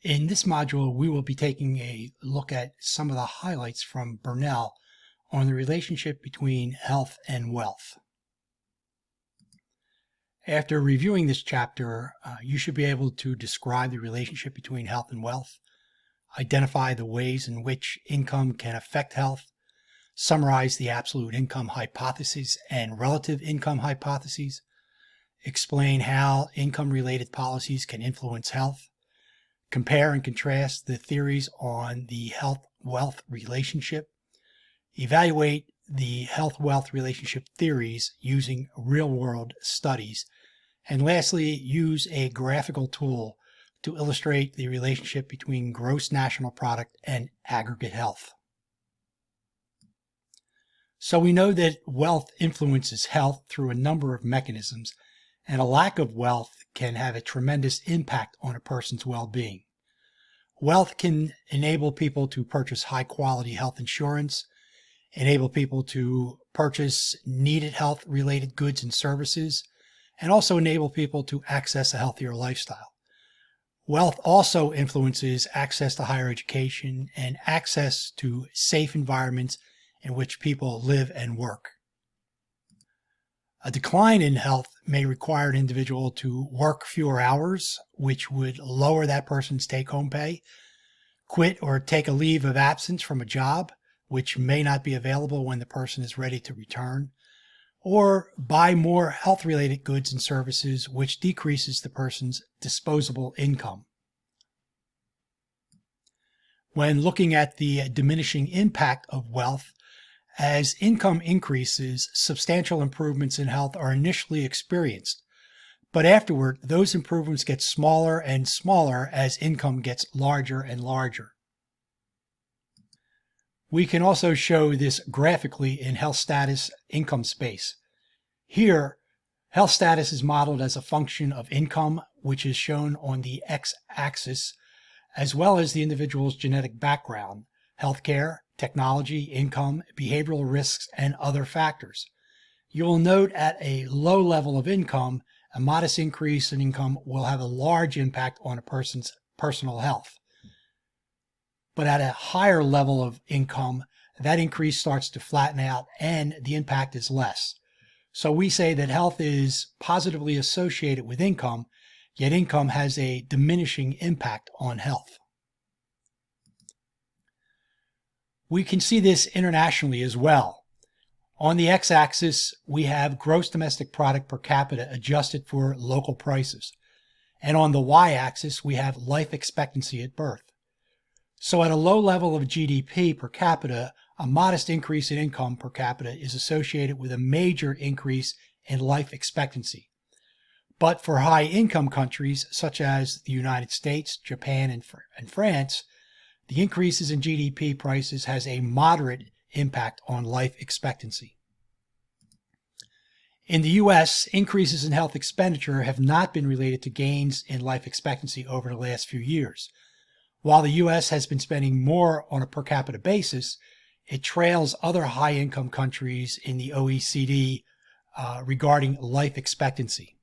In this module, we will be taking a look at some of the highlights from Burnell on the relationship between health and wealth. After reviewing this chapter, you should be able to describe the relationship between health and wealth, identify the ways in which income can affect health, summarize the absolute income hypothesis and relative income hypotheses, explain how income-related policies can influence health, compare and contrast the theories on the health-wealth relationship, evaluate the health-wealth relationship theories using real-world studies, and lastly, use a graphical tool to illustrate the relationship between gross national product and aggregate health. So we know that wealth influences health through a number of mechanisms, and a lack of wealth can have a tremendous impact on a person's well-being. Wealth can enable people to purchase high-quality health insurance, enable people to purchase needed health-related goods and services, and also enable people to access a healthier lifestyle. Wealth also influences access to higher education and access to safe environments in which people live and work. A decline in health may require an individual to work fewer hours, which would lower that person's take-home pay, quit or take a leave of absence from a job, which may not be available when the person is ready to return, or buy more health-related goods and services, which decreases the person's disposable income. When looking at the diminishing impact of wealth, as income increases, substantial improvements in health are initially experienced, but afterward, those improvements get smaller and smaller as income gets larger and larger. We can also show this graphically in health status income space. Here, health status is modeled as a function of income, which is shown on the x-axis, as well as the individual's genetic background, healthcare, technology, income, behavioral risks, and other factors. You will note at a low level of income, a modest increase in income will have a large impact on a person's personal health. But at a higher level of income, that increase starts to flatten out and the impact is less. So we say that health is positively associated with income, yet income has a diminishing impact on health. We can see this internationally as well. On the x-axis, we have gross domestic product per capita adjusted for local prices. And on the y-axis, we have life expectancy at birth. So at a low level of GDP per capita, a modest increase in income per capita is associated with a major increase in life expectancy. But for high-income countries, such as the United States, Japan, and France, the increases in GDP prices has a moderate impact on life expectancy. In the U.S., increases in health expenditure have not been related to gains in life expectancy over the last few years. While the U.S. has been spending more on a per capita basis, it trails other high-income countries in the OECD regarding life expectancy.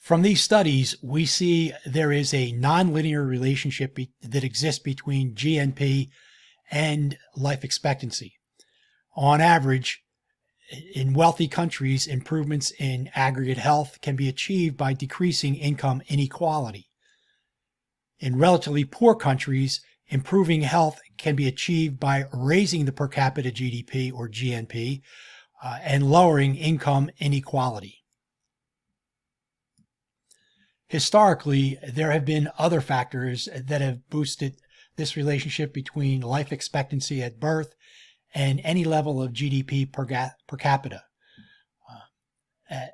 From these studies, we see there is a nonlinear relationship that exists between GNP and life expectancy. On average, in wealthy countries, improvements in aggregate health can be achieved by decreasing income inequality. In relatively poor countries, improving health can be achieved by raising the per capita GDP or GNP and lowering income inequality. Historically, there have been other factors that have boosted this relationship between life expectancy at birth and any level of GDP per capita.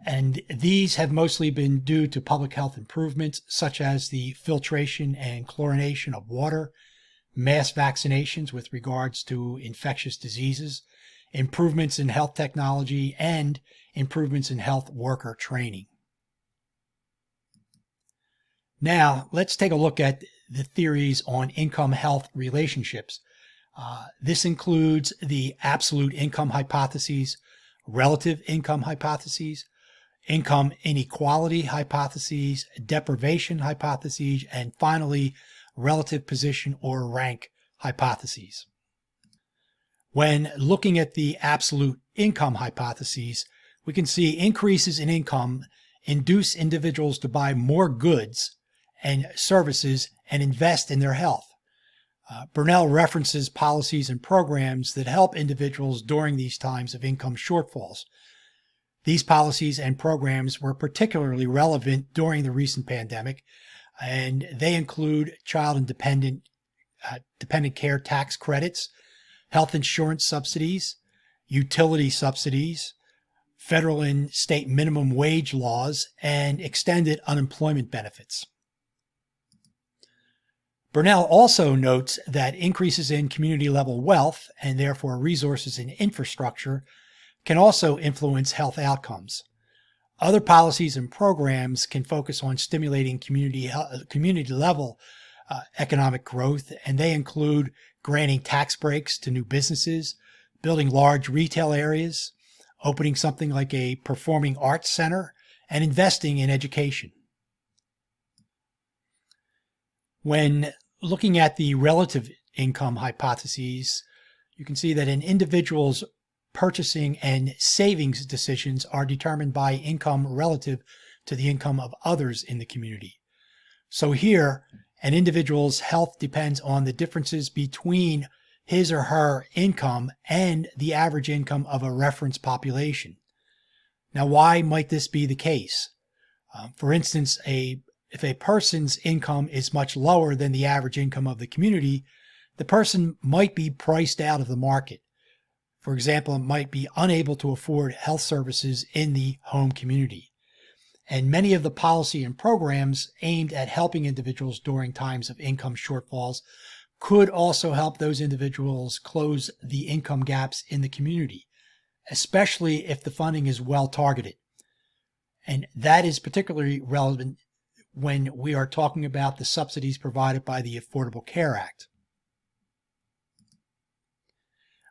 And these have mostly been due to public health improvements, such as the filtration and chlorination of water, mass vaccinations with regards to infectious diseases, improvements in health technology, and improvements in health worker training. Now, let's take a look at the theories on income-health relationships. This includes the absolute income hypotheses, relative income hypotheses, income inequality hypotheses, deprivation hypotheses, and finally, relative position or rank hypotheses. When looking at the absolute income hypotheses, we can see increases in income induce individuals to buy more goods and services and invest in their health. Burnell references policies and programs that help individuals during these times of income shortfalls. These policies and programs were particularly relevant during the recent pandemic, and they include child and dependent care tax credits, health insurance subsidies, utility subsidies, federal and state minimum wage laws, and extended unemployment benefits. Burnell also notes that increases in community-level wealth, and therefore resources and infrastructure, can also influence health outcomes. Other policies and programs can focus on stimulating community-level economic growth, and they include granting tax breaks to new businesses, building large retail areas, opening something like a performing arts center, and investing in education. When looking at the relative income hypotheses, you can see that an individual's purchasing and savings decisions are determined by income relative to the income of others in the community. So here, an individual's health depends on the differences between his or her income and the average income of a reference population. Now, why might this be the case? For instance, if a person's income is much lower than the average income of the community, the person might be priced out of the market. For example, it might be unable to afford health services in the home community. And many of the policy and programs aimed at helping individuals during times of income shortfalls could also help those individuals close the income gaps in the community, especially if the funding is well targeted. And that is particularly relevant when we are talking about the subsidies provided by the Affordable Care Act.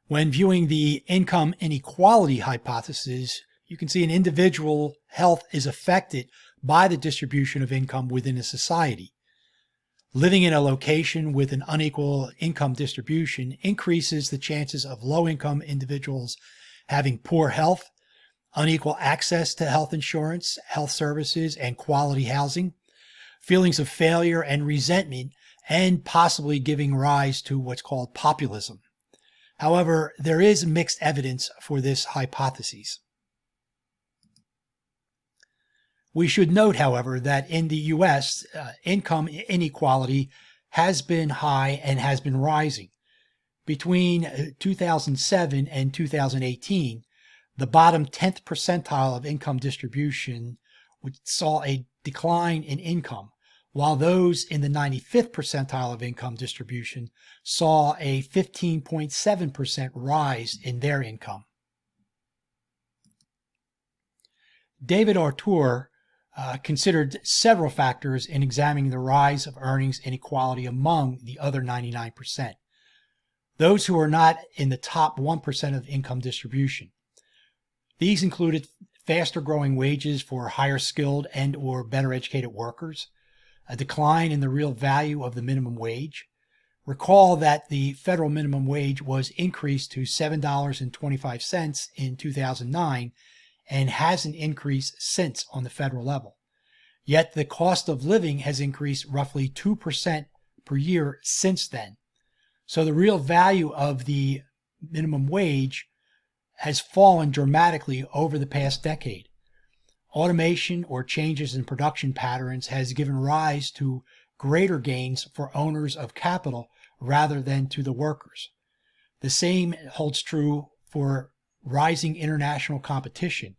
When viewing the income inequality hypothesis, you can see an individual health is affected by the distribution of income within a society. Living in a location with an unequal income distribution increases the chances of low-income individuals having poor health, unequal access to health insurance, health services, and quality housing, feelings of failure and resentment, and possibly giving rise to what's called populism. However, there is mixed evidence for this hypothesis. We should note, however, that in the U.S., income inequality has been high and has been rising. Between 2007 and 2018, the bottom 10th percentile of income distribution saw a decline in income, while those in the 95th percentile of income distribution saw a 15.7% rise in their income. David Autor considered several factors in examining the rise of earnings inequality among the other 99%, those who are not in the top 1% of income distribution. These included faster growing wages for higher skilled and or better educated workers, a decline in the real value of the minimum wage. Recall that the federal minimum wage was increased to $7.25 in 2009 and hasn't increased since on the federal level. Yet the cost of living has increased roughly 2% per year since then. So the real value of the minimum wage has fallen dramatically over the past decade. Automation or changes in production patterns has given rise to greater gains for owners of capital rather than to the workers. The same holds true for rising international competition,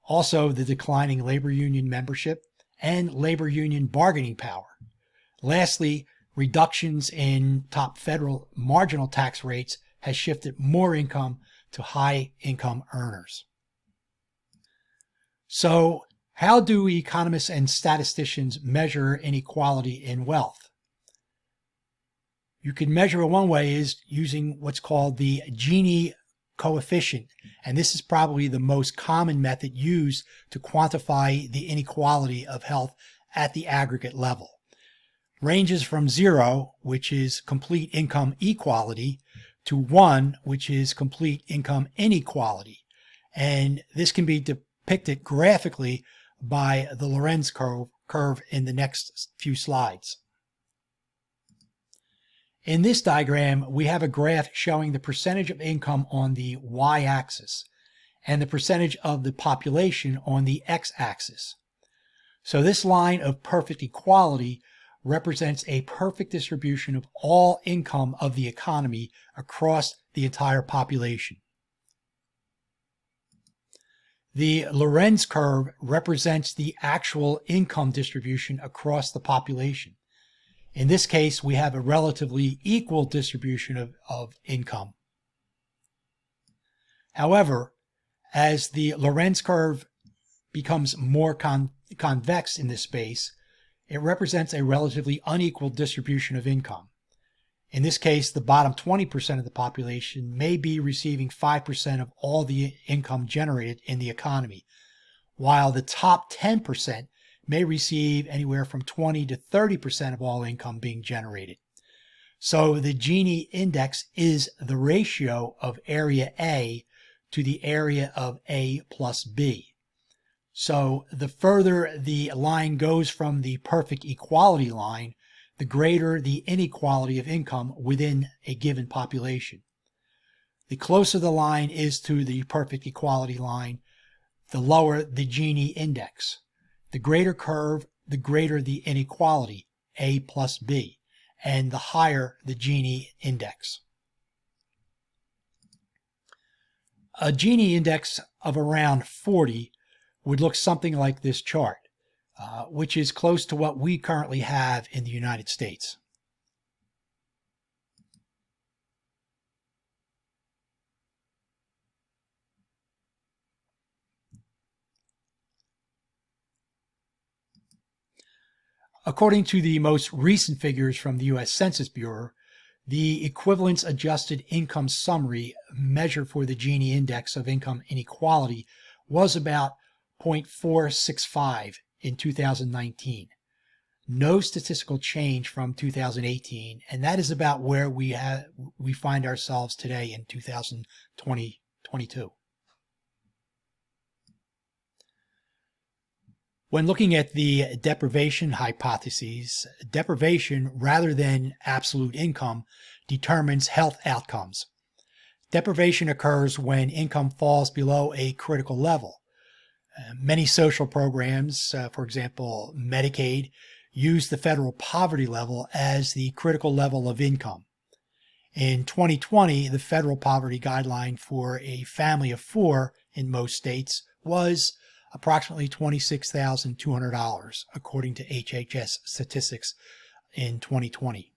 also the declining labor union membership and labor union bargaining power. Lastly, reductions in top federal marginal tax rates has shifted more income to high income earners. So, how do economists and statisticians measure inequality in wealth? You can measure it one way is using what's called the Gini coefficient, and this is probably the most common method used to quantify the inequality of health at the aggregate level. Ranges from 0, which is complete income equality, to 1, which is complete income inequality. And this can be depicted graphically by the Lorenz curve in the next few slides. In this diagram, we have a graph showing the percentage of income on the y-axis and the percentage of the population on the x-axis. So this line of perfect equality represents a perfect distribution of all income of the economy across the entire population. The Lorenz curve represents the actual income distribution across the population. In this case, we have a relatively equal distribution of income. However, as the Lorenz curve becomes more convex in this space, it represents a relatively unequal distribution of income. In this case, the bottom 20% of the population may be receiving 5% of all the income generated in the economy, while the top 10% may receive anywhere from 20 to 30% of all income being generated. So the Gini index is the ratio of area A to the area of A plus B. So the further the line goes from the perfect equality line, the greater the inequality of income within a given population. The closer the line is to the perfect equality line, the lower the Gini index. The greater curve, the greater the inequality, A plus B, and the higher the Gini index. A Gini index of around 40 would look something like this chart, which is close to what we currently have in the United States. According to the most recent figures from the U.S. Census Bureau, the equivalence adjusted income summary measure for the Gini index of income inequality was about 0.465 in 2019. No statistical change from 2018, and that is about where we find ourselves today in 2022. When looking at the deprivation hypotheses, deprivation rather than absolute income determines health outcomes. Deprivation occurs when income falls below a critical level. Many social programs, for example, Medicaid, use the federal poverty level as the critical level of income. In 2020, the federal poverty guideline for a family of 4 in most states was approximately $26,200, according to HHS statistics in 2020.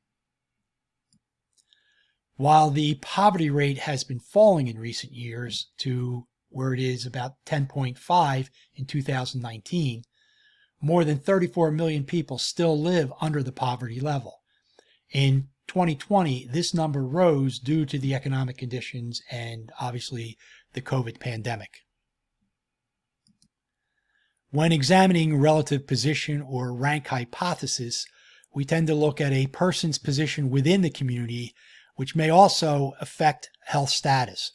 While the poverty rate has been falling in recent years to where it is about 10.5 in 2019, more than 34 million people still live under the poverty level. In 2020, this number rose due to the economic conditions and obviously the COVID pandemic. When examining relative position or rank hypothesis, we tend to look at a person's position within the community, which may also affect health status.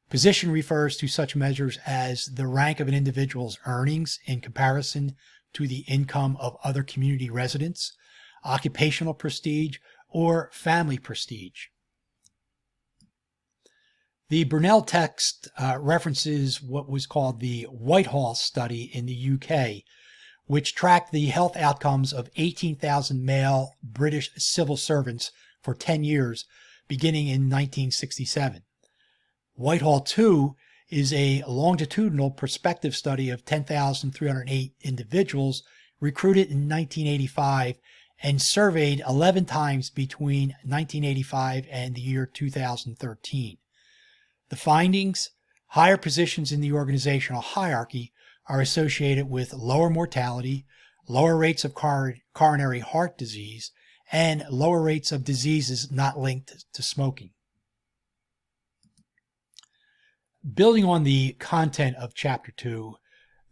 Position refers to such measures as the rank of an individual's earnings in comparison to the income of other community residents, occupational prestige, or family prestige. The Brunel text references what was called the Whitehall study in the UK, which tracked the health outcomes of 18,000 male British civil servants for 10 years, beginning in 1967. Whitehall 2 is a longitudinal prospective study of 10,308 individuals recruited in 1985 and surveyed 11 times between 1985 and the year 2013. The findings: higher positions in the organizational hierarchy are associated with lower mortality, lower rates of coronary heart disease, and lower rates of diseases not linked to smoking. Building on the content of Chapter 2,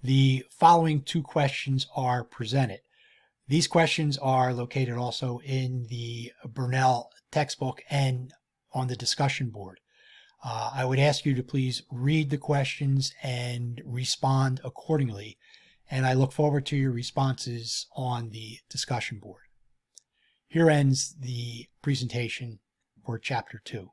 the following two questions are presented. These questions are located also in the Burnell textbook and on the discussion board. I would ask you to please read the questions and respond accordingly, and I look forward to your responses on the discussion board. Here ends the presentation for Chapter 2.